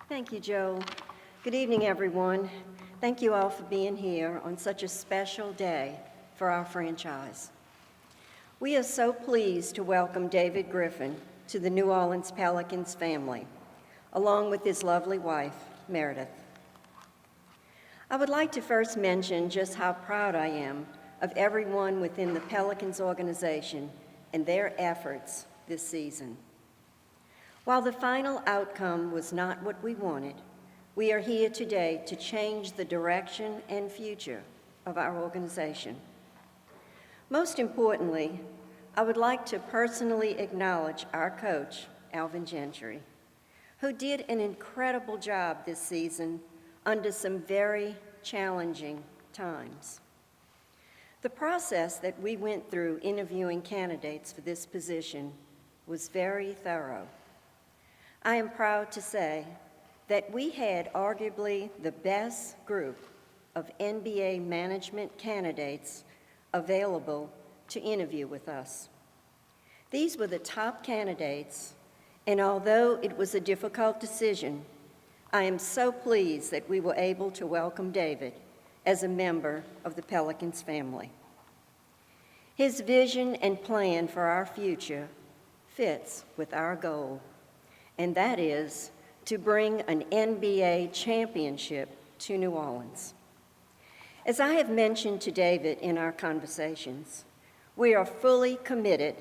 Thank you, Joe. Good evening, everyone. Thank you all for being here on such a special day for our franchise. We are so pleased to welcome David Griffin to the New Orleans Pelicans family, along with his lovely wife, Meredith. I would like to first mention just how proud I am of everyone within the Pelicans organization and their efforts this season. While the final outcome was not what we wanted, we are here today to change the direction and future of our organization. Most importantly, I would like to personally acknowledge our coach, Alvin Gentry, who did an incredible job this season under some very challenging times. The process that we went through interviewing candidates for this position was very thorough. I am proud to say that we had arguably the best group of NBA management candidates available to interview with us. These were the top candidates, and although it was a difficult decision, I am so pleased that we were able to welcome David as a member of the Pelicans family. His vision and plan for our future fits with our goal, and that is to bring an NBA championship to New Orleans. As I have mentioned to David in our conversations, we are fully committed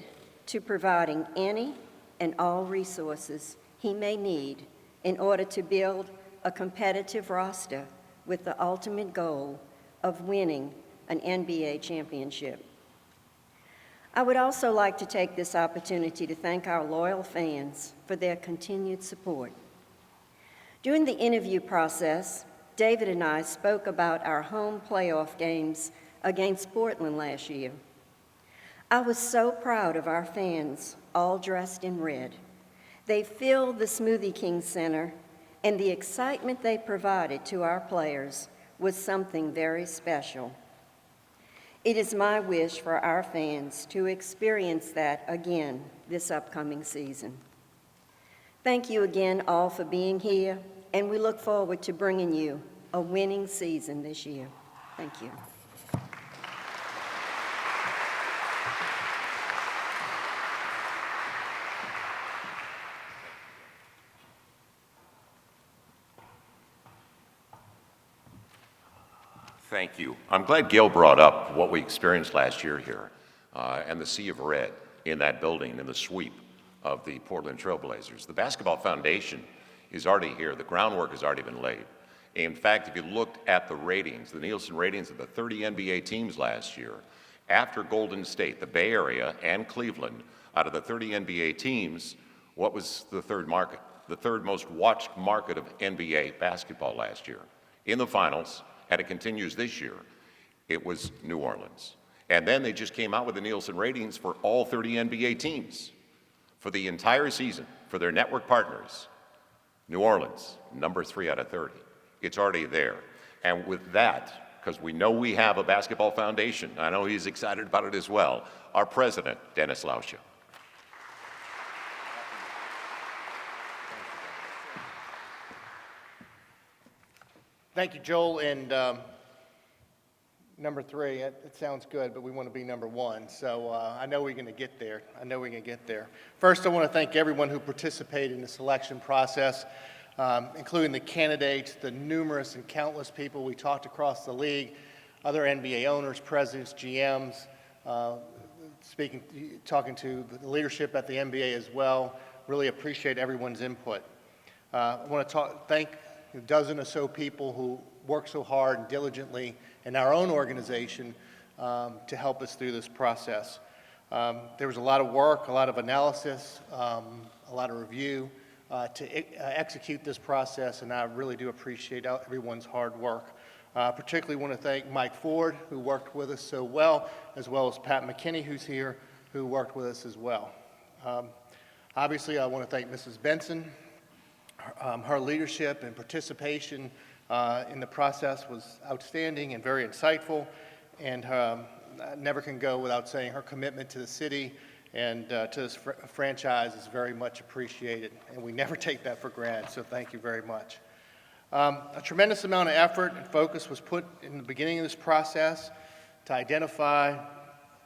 to providing any and all resources he may need in order to build a competitive roster with the ultimate goal of winning an NBA championship. I would also like to take this opportunity to thank our loyal fans for their continued support. During the interview process, David and I spoke about our home playoff games against Portland last year. I was so proud of our fans, all dressed in red. They filled the Smoothie King Center, and the excitement they provided to our players was something very special. It is my wish for our fans to experience that again this upcoming season. Thank you again all for being here, and we look forward to bringing you a winning season this year. Thank you. Thank you. I'm glad Gail brought up what we experienced last year here and the sea of red in that building and the sweep of the Portland Trailblazers. The basketball foundation is already here. The groundwork has already been laid. In fact, if you looked at the ratings, the Nielsen ratings of the 30 NBA teams last year, after Golden State, the Bay Area, and Cleveland, out of the 30 NBA teams, what was the third market? The third most watched market of NBA basketball last year. In the finals, and it continues this year, it was New Orleans. And then they just came out with the Nielsen ratings for all 30 NBA teams. For the entire season, for their network partners, New Orleans, number 3 out of 30. It's already there. And with that, because we know we have a basketball foundation, I know he's excited about it as well, our president, Dennis Lauscha. Thank you, Joel. And number 3, it sounds good, but we want to be number 1. So I know we're going to get there. First, I want to thank everyone who participated in the selection process, including the candidates, the numerous and countless people we talked across the league, other NBA owners, presidents, GMs, talking to the leadership at the NBA as well. Really appreciate everyone's input. I want to thank a dozen or so people who work so hard and diligently in our own organization to help us through this process. There was a lot of work, a lot of analysis, a lot of review to execute this process, and I really do appreciate everyone's hard work. Particularly want to thank Mike Ford, who worked with us so well, as well as Pat McKinney, who's here, who worked with us as well. Obviously, I want to thank Mrs. Benson. Her leadership and participation in the process was outstanding and very insightful, and never can go without saying her commitment to the city and to this franchise is very much appreciated, and we never take that for granted, so thank you very much. A tremendous amount of effort and focus was put in the beginning of this process to identify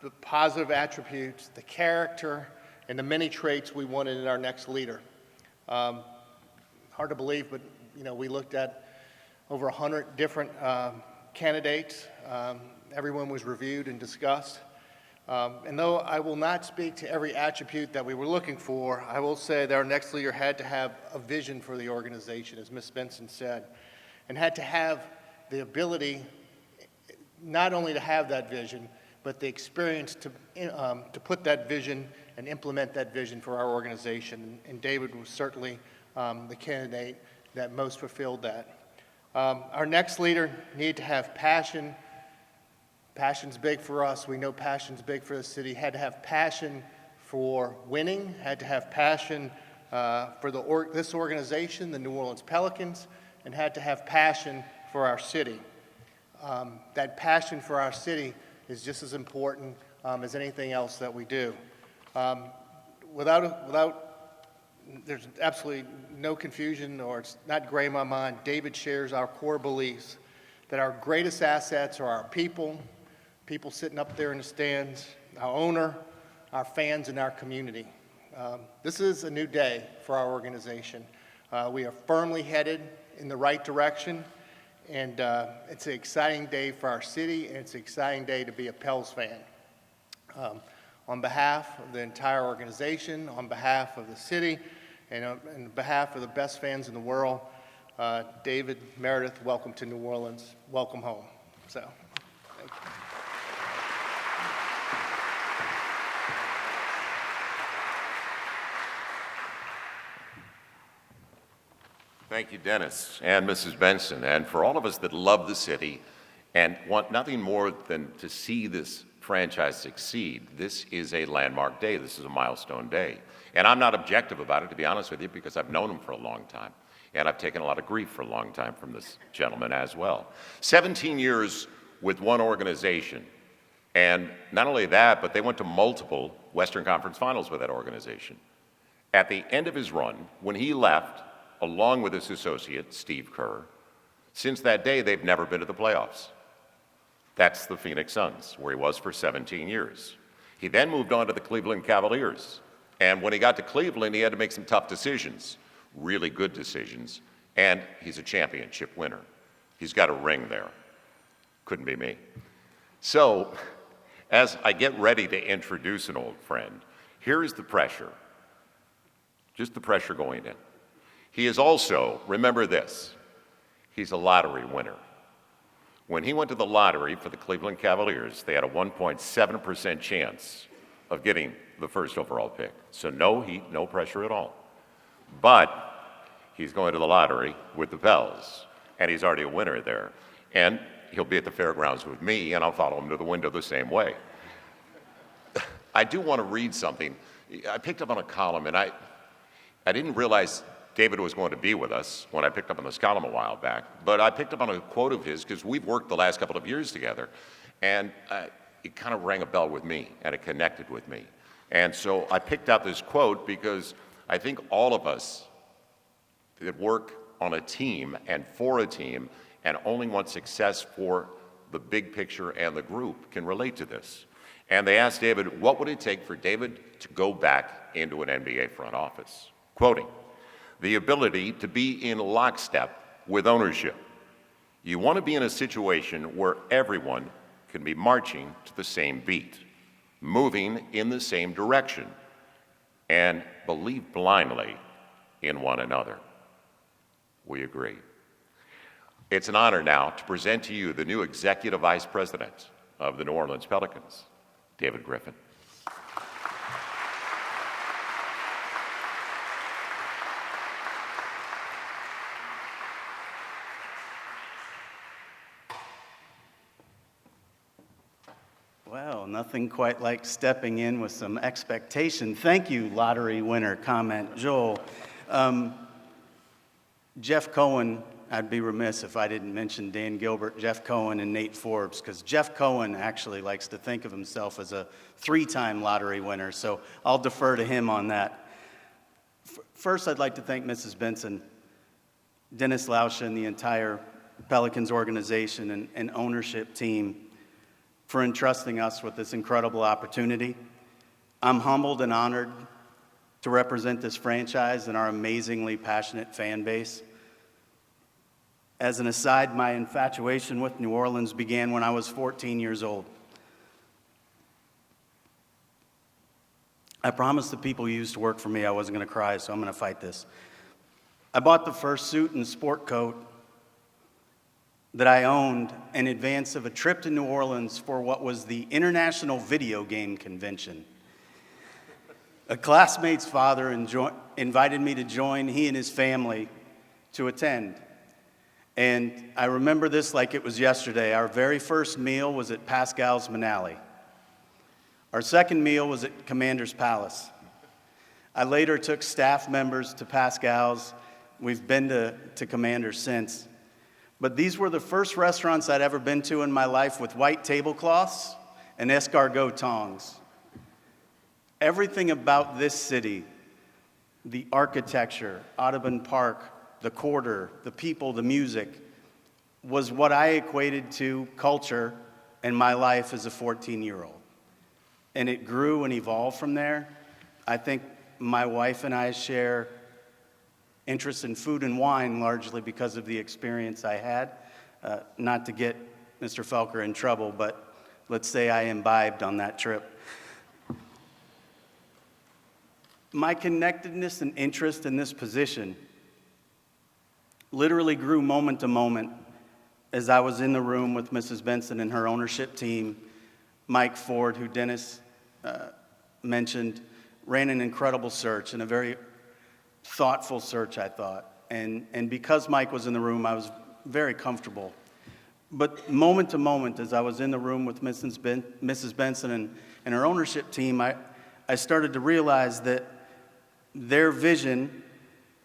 the positive attributes, the character, and the many traits we wanted in our next leader. Hard to believe, but we looked at over 100 different candidates. Everyone was reviewed and discussed. And though I will not speak to every attribute that we were looking for, I will say that our next leader had to have a vision for the organization, as Ms. Benson said, and had to have the ability not only to have that vision, but the experience to put that vision and implement that vision for our organization. And David was certainly the candidate that most fulfilled that. Our next leader needed to have passion. Passion's big for us. We know passion's big for the city. Had to have passion for winning. Had to have passion for this organization, the New Orleans Pelicans, and had to have passion for our city. That passion for our city is just as important as anything else that we do. There's absolutely no confusion, or it's not gray in my mind. David shares our core beliefs that our greatest assets are our people sitting up there in the stands, our owner, our fans, and our community. This is a new day for our organization. We are firmly headed in the right direction, and it's an exciting day for our city, and it's an exciting day to be a Pels fan. On behalf of the entire organization, on behalf of the city, and on behalf of the best fans in the world, David, Meredith, welcome to New Orleans. Welcome home. So, thank you. Thank you, Dennis and Mrs. Benson, and for all of us that love the city and want nothing more than to see this franchise succeed. This is a landmark day. This is a milestone day. And I'm not objective about it, to be honest with you, because I've known him for a long time. And I've taken a lot of grief for a long time from this gentleman as well. 17 years with one organization. And not only that, but they went to multiple Western Conference Finals with that organization. At the end of his run, when he left, along with his associate, Steve Kerr, since that day, they've never been to the playoffs. That's the Phoenix Suns, where he was for 17 years. He then moved on to the Cleveland Cavaliers. And when he got to Cleveland, he had to make some tough decisions, really good decisions. And he's a championship winner. He's got a ring there. Couldn't be me. So, as I get ready to introduce an old friend, here is the pressure, just the pressure going in. He is also, remember this, he's a lottery winner. When he went to the lottery for the Cleveland Cavaliers, they had a 1.7% chance of getting the first overall pick. So no heat, no pressure at all. But he's going to the lottery with the Pels, and he's already a winner there. And he'll be at the fairgrounds with me, and I'll follow him to the window the same way. I do want to read something. I picked up on a column, and I didn't realize David was going to be with us when I picked up on this column a while back, but I picked up on a quote of his because we've worked the last couple of years together, and it kind of rang a bell with me, and it connected with me. And so I picked out this quote because I think all of us that work on a team and for a team and only want success for the big picture and the group can relate to this. And they asked David, what would it take for David to go back into an NBA front office? Quoting, the ability to be in lockstep with ownership. You want to be in a situation where everyone can be marching to the same beat, moving in the same direction, and believe blindly in one another. We agree. It's an honor now to present to you the new Executive Vice President of the New Orleans Pelicans, David Griffin. Well, nothing quite like stepping in with some expectation. Thank you, lottery winner comment, Joel. Jeff Cohen I'd be remiss if I didn't mention Dan Gilbert, Jeff Cohen, and Nate Forbes, because Jeff Cohen actually likes to think of himself as a 3-time lottery winner, so I'll defer to him on that. First, I'd like to thank Mrs. Benson, Dennis Lauscha, and the entire Pelicans organization and ownership team for entrusting us with this incredible opportunity. I'm humbled and honored to represent this franchise and our amazingly passionate fan base. As an aside, my infatuation with New Orleans began when I was 14 years old. I promised the people who used to work for me I wasn't going to cry, so I'm going to fight this. I bought the first suit and sport coat that I owned in advance of a trip to New Orleans for what was the International Video Game Convention. A classmate's father invited me to join he and his family to attend. And I remember this like it was yesterday. Our very first meal was at Pascal's Manali. Our second meal was at Commander's Palace. I later took staff members to Pascal's. We've been to Commander's since. But these were the first restaurants I'd ever been to in my life with white tablecloths and escargot tongs. Everything about this city, the architecture, Audubon Park, the quarter, the people, the music, was what I equated to culture in my life as a 14-year-old. And it grew and evolved from there. I think my wife and I share interest in food and wine largely because of the experience I had. Not to get Mr. Felker in trouble, but let's say I imbibed on that trip. My connectedness and interest in this position literally grew moment to moment as I was in the room with Mrs. Benson and her ownership team. Mike Ford, who Dennis mentioned, ran an incredible search and a very thoughtful search, I thought. And because Mike was in the room, I was very comfortable. But moment to moment, as I was in the room with Mrs. Benson and her ownership team, I started to realize that their vision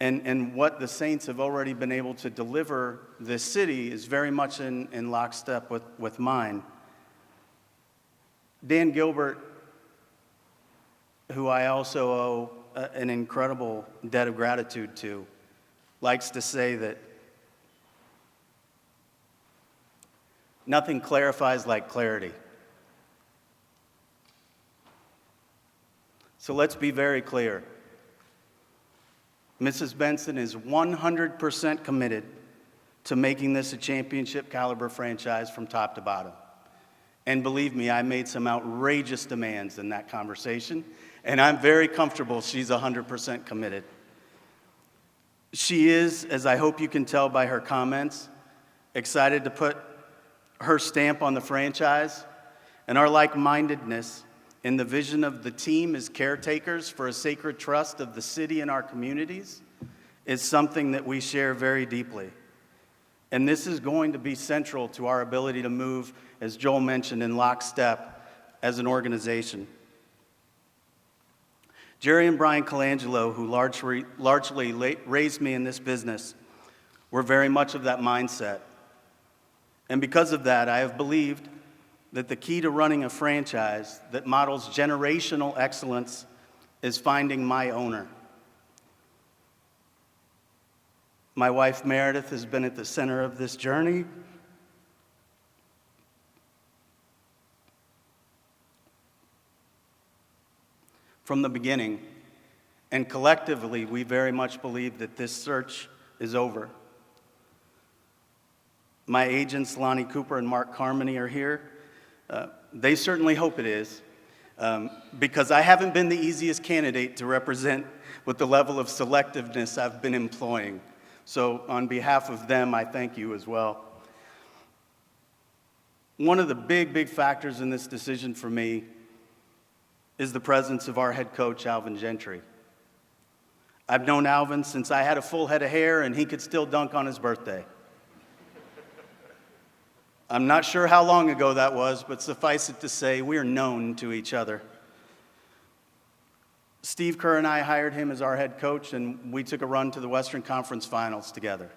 and what the Saints have already been able to deliver this city is very much in lockstep with mine. Dan Gilbert, who I also owe an incredible debt of gratitude to, likes to say that nothing clarifies like clarity. So let's be very clear. Mrs. Benson is 100% committed to making this a championship caliber franchise from top to bottom. And believe me, I made some outrageous demands in that conversation, and I'm very comfortable she's 100% committed. She is, as I hope you can tell by her comments, excited to put her stamp on the franchise, and our like-mindedness in the vision of the team as caretakers for a sacred trust of the city and our communities is something that we share very deeply. And this is going to be central to our ability to move, as Joel mentioned, in lockstep as an organization. Jerry and Brian Colangelo, who largely raised me in this business, were very much of that mindset. And because of that, I have believed that the key to running a franchise that models generational excellence is finding my owner. My wife, Meredith, has been at the center of this journey. From the beginning, and collectively, we very much believe that this search is over. My agents, Lonnie Cooper and Mark Carmody, are here. They certainly hope it is, because I haven't been the easiest candidate to represent with the level of selectiveness I've been employing. So on behalf of them, I thank you as well. One of the big factors in this decision for me is the presence of our head coach, Alvin Gentry. I've known Alvin since I had a full head of hair and he could still dunk on his birthday. I'm not sure how long ago that was, but suffice it to say, we are known to each other. Steve Kerr and I hired him as our head coach, and we took a run to the Western Conference Finals together.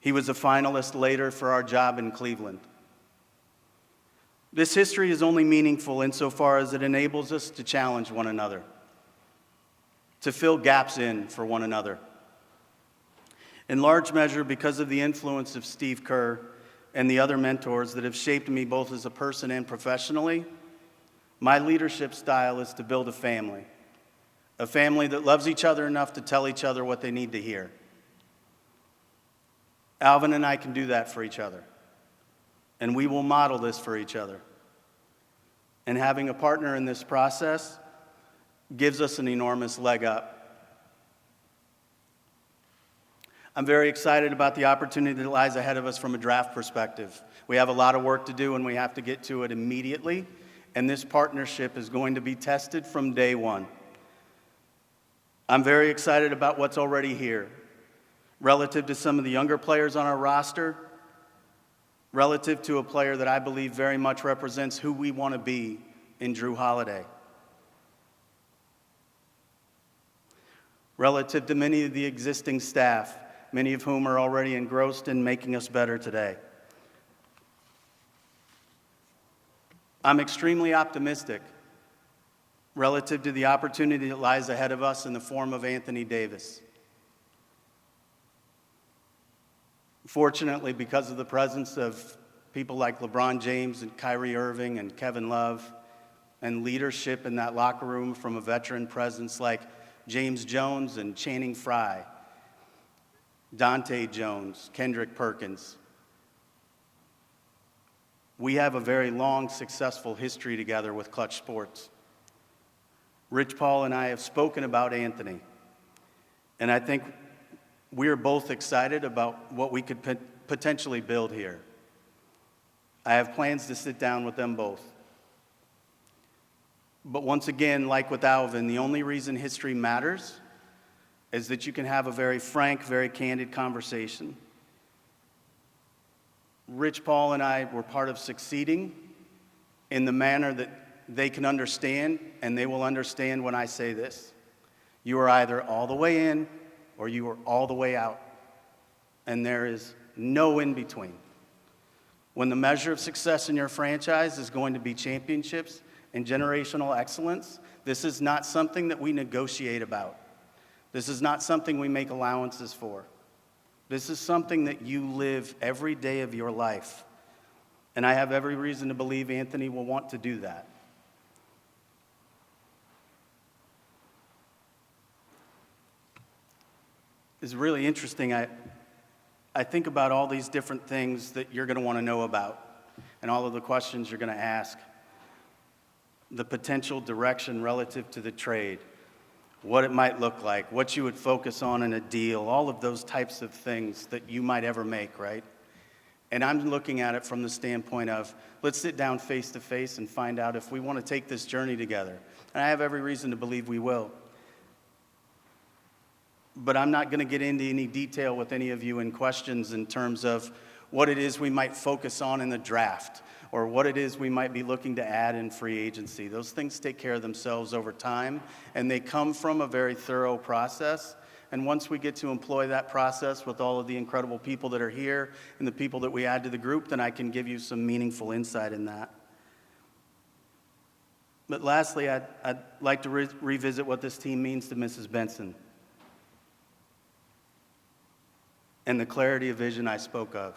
He was a finalist later for our job in Cleveland. This history is only meaningful insofar as it enables us to challenge one another, to fill gaps in for one another. In large measure, because of the influence of Steve Kerr and the other mentors that have shaped me both as a person and professionally, my leadership style is to build a family that loves each other enough to tell each other what they need to hear. Alvin and I can do that for each other, and we will model this for each other. And having a partner in this process gives us an enormous leg up. I'm very excited about the opportunity that lies ahead of us from a draft perspective. We have a lot of work to do, and we have to get to it immediately, and this partnership is going to be tested from day one. I'm very excited about what's already here, relative to some of the younger players on our roster, relative to a player that I believe very much represents who we want to be in Drew Holiday, relative to many of the existing staff, many of whom are already engrossed in making us better today. I'm extremely optimistic relative to the opportunity that lies ahead of us in the form of Anthony Davis. Fortunately, because of the presence of people like LeBron James and Kyrie Irving and Kevin Love, and leadership in that locker room from a veteran presence like James Jones and Channing Frye, Dante Jones, Kendrick Perkins. We have a very long, successful history together with Clutch Sports. Rich Paul and I have spoken about Anthony, and I think we are both excited about what we could potentially build here. I have plans to sit down with them both. But once again, like with Alvin, the only reason history matters is that you can have a very frank, very candid conversation. Rich Paul and I were part of succeeding in the manner that they can understand, and they will understand when I say this. You are either all the way in or you are all the way out, and there is no in between. When the measure of success in your franchise is going to be championships and generational excellence, this is not something that we negotiate about. This is not something we make allowances for. This is something that you live every day of your life. And I have every reason to believe Anthony will want to do that. It's really interesting. I think about all these different things that you're going to want to know about and all of the questions you're going to ask. The potential direction relative to the trade, what it might look like, what you would focus on in a deal, all of those types of things that you might ever make, right? And I'm looking at it from the standpoint of, let's sit down face to face and find out if we want to take this journey together. And I have every reason to believe we will. But I'm not going to get into any detail with any of you in questions in terms of what it is we might focus on in the draft or what it is we might be looking to add in free agency. Those things take care of themselves over time, and they come from a very thorough process. And once we get to employ that process with all of the incredible people that are here and the people that we add to the group, then I can give you some meaningful insight in that. But lastly, I'd like to revisit what this team means to Mrs. Benson and the clarity of vision I spoke of.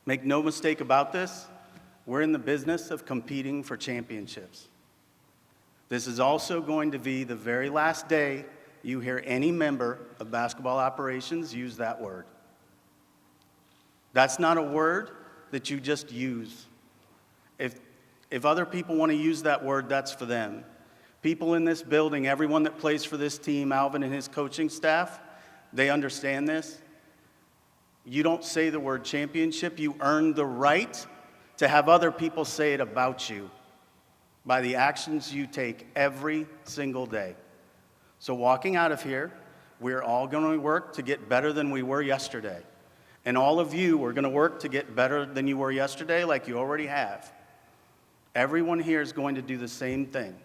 Make no mistake about this, we're in the business of competing for championships. This is also going to be the very last day you hear any member of basketball operations use that word. That's not a word that you just use. If other people want to use that word, that's for them. People in this building, everyone that plays for this team, Alvin and his coaching staff, they understand this. You don't say the word championship. You earn the right to have other people say it about you by the actions you take every single day. So walking out of here, we're all going to work to get better than we were yesterday. And all of you are going to work to get better than you were yesterday like you already have. Everyone here is going to do the same thing.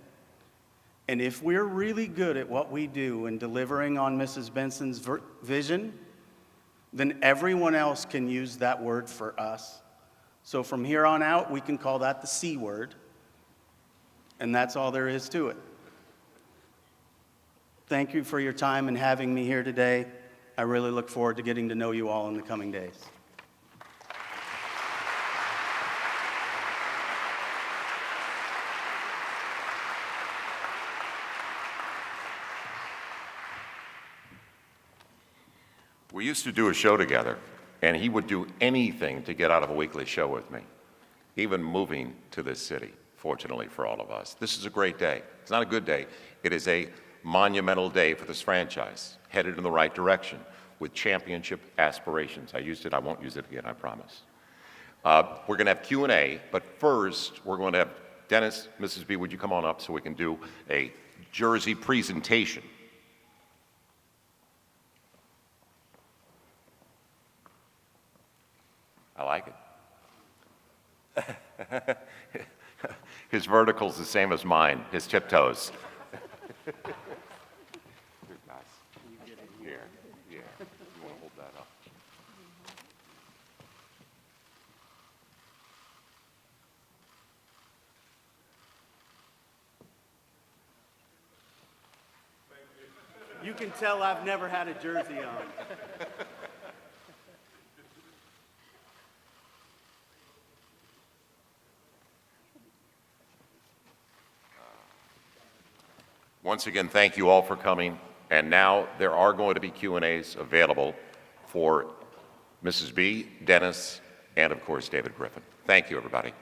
And if we're really good at what we do in delivering on Mrs. Benson's vision, then everyone else can use that word for us. So from here on out, we can call that the C word, and that's all there is to it. Thank you for your time and having me here today. I really look forward to getting to know you all in the coming days. We used to do a show together, and he would do anything to get out of a weekly show with me, even moving to this city, fortunately for all of us. This is a great day. It's not a good day. It is a monumental day for this franchise, headed in the right direction with championship aspirations. I used it. I won't use it again, I promise. We're going to have Q&A, but first we're going to have Dennis, Mrs. B, would you come on up so we can do a jersey presentation? I like it. His vertical's the same as mine, his tiptoes. Here, guys. Here, yeah. You want to hold that up? You can tell I've never had a jersey on. Once again, thank you all for coming. And now there are going to be Q&As available for Mrs. B, Dennis, and of course, David Griffin. Thank you, everybody.